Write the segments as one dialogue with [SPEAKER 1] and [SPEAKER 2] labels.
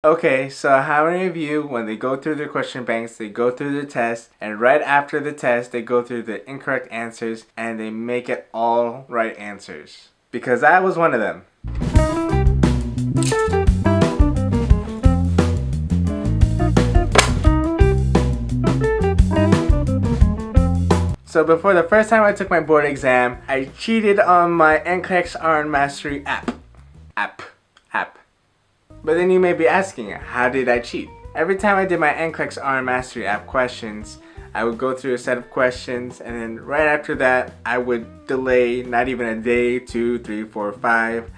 [SPEAKER 1] Okay, so how many of you, when they go through their question banks, they go through the test, and right after the test, they go through the incorrect answers, and they make it all right answers? Because I was one of them. So before the first time I took my board exam, I cheated on my NCLEX-RN Mastery app. But then you may be asking, how did I cheat? Every time I did my NCLEX-RN Mastery app questions, I would go through a set of questions, and then right after that, I would delay not even a day, 2, 3, 4, 5,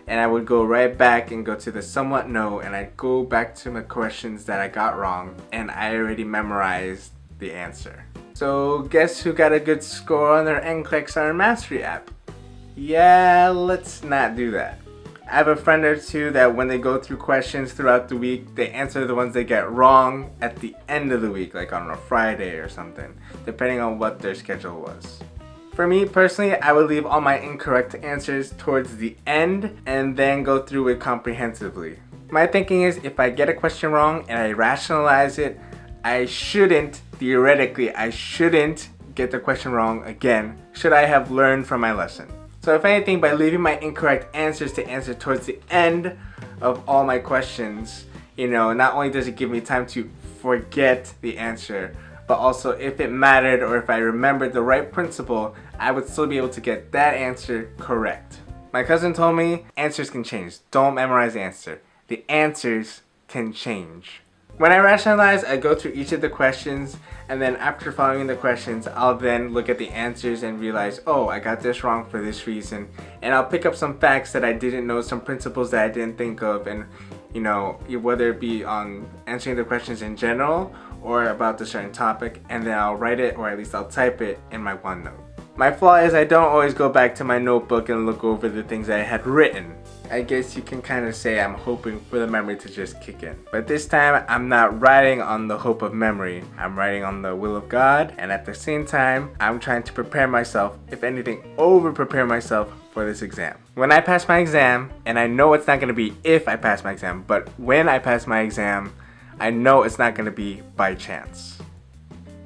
[SPEAKER 1] and I would go right back and go to the somewhat no, and I'd go back to my questions that I got wrong, and I already memorized the answer. So guess who got a good score on their NCLEX-RN Mastery app? Yeah, let's not do that. I have a friend or two that when they go through questions throughout the week, they answer the ones they get wrong at the end of the week, like on a Friday or something, depending on what their schedule was. For me personally, I would leave all my incorrect answers towards the end and then go through it comprehensively. My thinking is, if I get a question wrong and I rationalize it, theoretically, I shouldn't get the question wrong again, should I have learned from my lesson. So if anything, by leaving my incorrect answers to answer towards the end of all my questions, not only does it give me time to forget the answer, but also if it mattered or if I remembered the right principle, I would still be able to get that answer correct. My cousin told me, answers can change. Don't memorize the answer. The answers can change. When I rationalize, I go through each of the questions, and then after following the questions, I'll then look at the answers and realize, oh, I got this wrong for this reason. And I'll pick up some facts that I didn't know, some principles that I didn't think of, and whether it be on answering the questions in general or about the certain topic, and then I'll write it, or at least I'll type it in my OneNote. My flaw is I don't always go back to my notebook and look over the things I had written. I guess you can kind of say I'm hoping for the memory to just kick in. But this time, I'm not riding on the hope of memory. I'm riding on the will of God, and at the same time, I'm trying to prepare myself, if anything, over-prepare myself for this exam. When I pass my exam, and I know it's not going to be if I pass my exam, but when I pass my exam, I know it's not going to be by chance.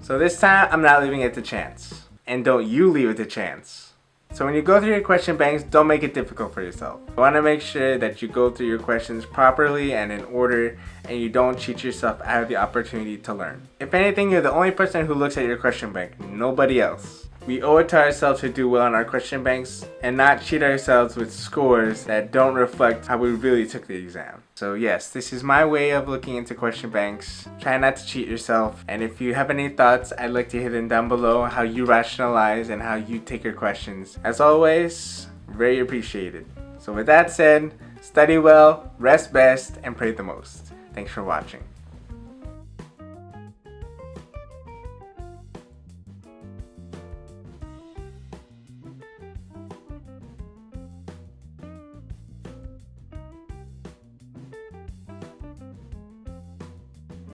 [SPEAKER 1] So this time, I'm not leaving it to chance. And don't you leave it to chance. So when you go through your question banks, don't make it difficult for yourself. You want to make sure that you go through your questions properly and in order, and you don't cheat yourself out of the opportunity to learn. If anything, you're the only person who looks at your question bank, nobody else. We owe it to ourselves to do well on our question banks and not cheat ourselves with scores that don't reflect how we really took the exam. So yes, this is my way of looking into question banks. Try not to cheat yourself, and if you have any thoughts, I'd like to hear them down below, how you rationalize and how you take your questions. As always, very appreciated. So with that said, study well, rest best, and pray the most. Thanks for watching.